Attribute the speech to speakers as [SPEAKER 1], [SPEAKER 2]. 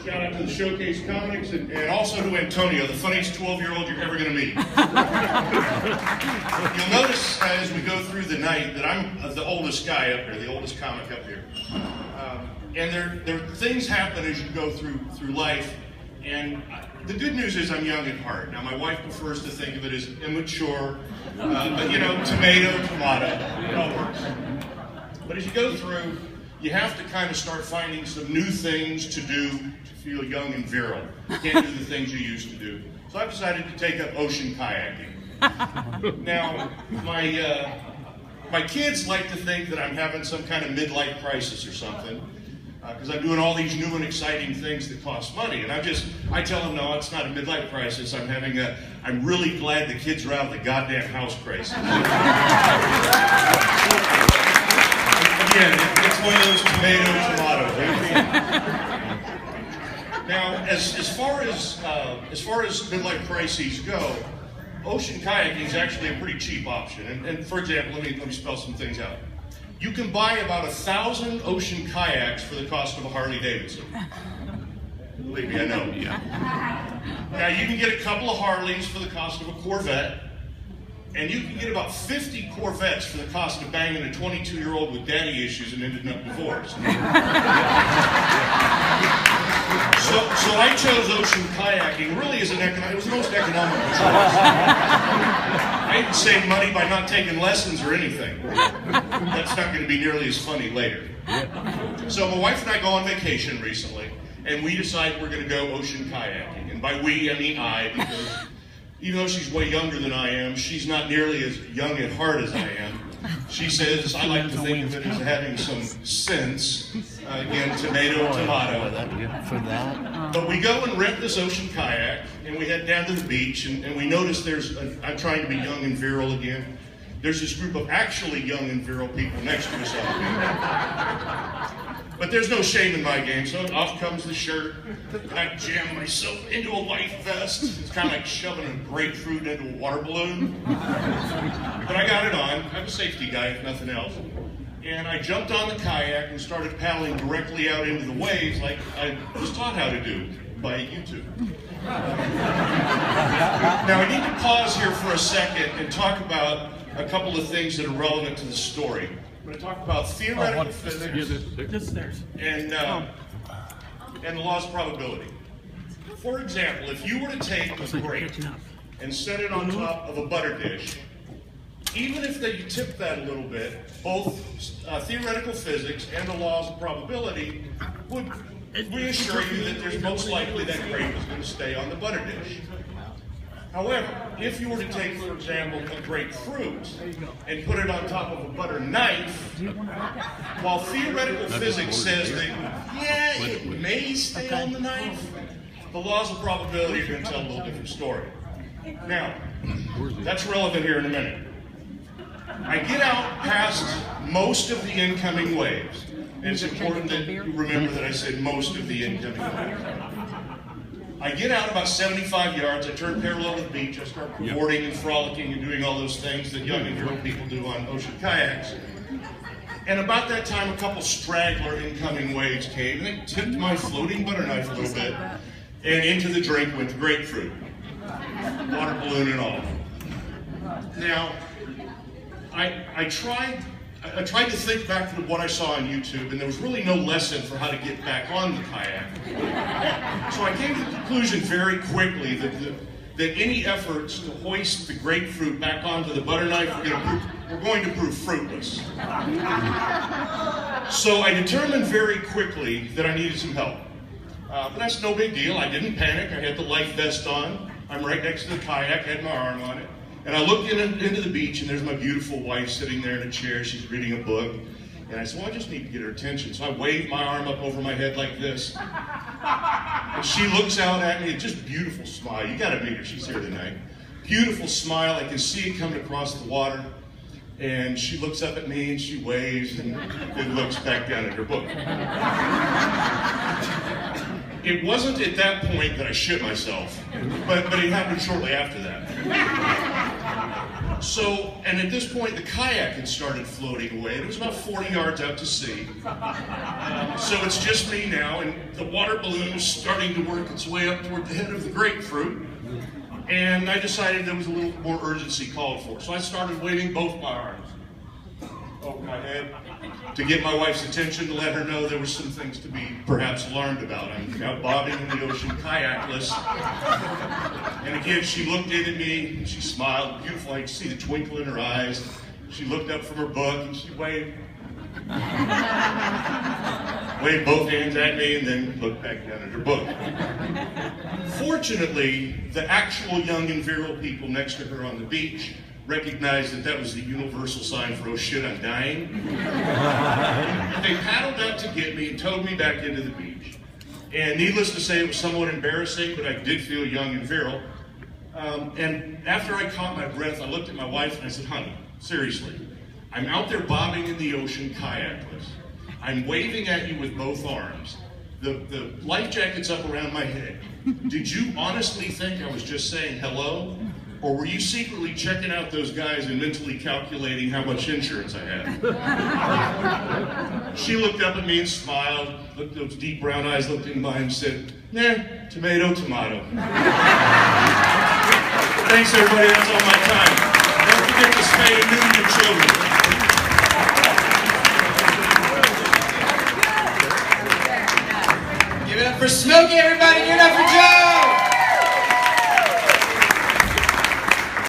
[SPEAKER 1] Shout out to the Showcase Comics and also to Antonio, the funniest 12-year-old you're ever going to meet. You'll notice as we go through the night that I'm the oldest guy up here, the oldest comic up here. And there things happen as you go through life. And the good news is I'm young at heart. Now, my wife prefers to think of it as immature, but you know, tomato, it all works. But as you go through, you have to kind of start finding some new things to do to feel young and virile. You can't do the things you used to do. So I've decided to take up ocean kayaking. Now, my kids like to think that I'm having some kind of midlife crisis or something, because I'm doing all these new and exciting things that cost money. And I tell them, no, it's not a midlife crisis. I'm really glad the kids are out of the goddamn house crisis. Again, it's one of those tomato. Now, as far as midlife crises go, ocean kayaking is actually a pretty cheap option. And for example, let me spell some things out. You can buy about 1,000 ocean kayaks for the cost of a Harley Davidson. Believe me, I know. Yeah. Now, you can get a couple of Harleys for the cost of a Corvette. And you can get about 50 Corvettes for the cost of banging a 22-year-old with daddy issues and ending up divorced. So I chose ocean kayaking really as it was the most economical choice. I didn't save money by not taking lessons or anything. That's not going to be nearly as funny later. So my wife and I go on vacation recently, and we decide we're going to go ocean kayaking. And by we, I mean I, because even though she's way younger than I am, she's not nearly as young at heart as I am. She says, I like to think of it as having some sense. Again, tomato. But we go and rent this ocean kayak, and we head down to the beach, and we notice I'm trying to be young and virile again. There's this group of actually young and virile people next to us all. But there's no shame in my game, so off comes the shirt, and I jam myself into a life vest. It's kind of like shoving a grapefruit into a water balloon. But I got it on. I'm a safety guy, if nothing else. And I jumped on the kayak and started paddling directly out into the waves like I was taught how to do by YouTube. Now, I need to pause here for a second and talk about a couple of things that are relevant to the story. I'm going to talk about theoretical physics and the laws of probability. For example, if you were to take a grape and set it on top of a butter dish, even if you tip that a little bit, both theoretical physics and the laws of probability would reassure you that there's most likely that grape is going to stay on the butter dish. However, if you were to take, for example, a grapefruit and put it on top of a butter knife, while theoretical physics says that, yeah, it may stay on the knife, the laws of probability are going to tell a little different story. Now, that's relevant here in a minute. I get out past most of the incoming waves. And it's important that you remember that I said most of the incoming waves. I get out about 75 yards, I turn parallel to the beach, I start boarding and frolicking and doing all those things that young and virile people do on ocean kayaks. And about that time, a couple straggler incoming waves came, and they tipped my floating butter knife a little bit, and into the drink went the grapefruit. Water balloon and all. Now, I tried to think back to what I saw on YouTube, and there was really no lesson for how to get back on the kayak. So I came to the conclusion very quickly that any efforts to hoist the grapefruit back onto the butter knife were going to prove fruitless. So I determined very quickly that I needed some help. But that's no big deal. I didn't panic. I had the life vest on. I'm right next to the kayak, had my arm on it. And I looked into the beach, and there's my beautiful wife sitting there in a chair. She's reading a book. And I said, well, I just need to get her attention. So I waved my arm up over my head like this. And she looks out at me, and just beautiful smile. You got to meet her. She's here tonight. Beautiful smile. I can see it coming across the water. And she looks up at me, and she waves, and then looks back down at her book. It wasn't at that point that I shit myself, but it happened shortly after that. So, and at this point, the kayak had started floating away. It was about 40 yards out to sea. So it's just me now, and the water balloon is starting to work its way up toward the head of the grapefruit. And I decided there was a little more urgency called for. So I started waving both my arms over my head to get my wife's attention, to let her know there were some things to be perhaps alarmed about. I'm out bobbing in the ocean, kayakless. And again, she looked in at me, and she smiled, beautiful. I could see the twinkle in her eyes. She looked up from her book, and she waved. Waved both hands at me, and then looked back down at her book. Fortunately, the actual young and virile people next to her on the beach recognized that that was the universal sign for, oh shit, I'm dying. And they paddled out to get me and towed me back into the beach. And needless to say, it was somewhat embarrassing, but I did feel young and virile. And after I caught my breath, I looked at my wife and I said, honey, seriously, I'm out there bobbing in the ocean kayakless. I'm waving at you with both arms. The life jacket's up around my head. Did you honestly think I was just saying hello? Or were you secretly checking out those guys and mentally calculating how much insurance I had? She looked up at me and smiled, looked, those deep brown eyes looked in mine and said, nah, tomato, tomato. Thanks everybody, that's all my time. Don't forget to spay and neuter your children.
[SPEAKER 2] Give it up for Smokey, everybody. Give it up for Joe.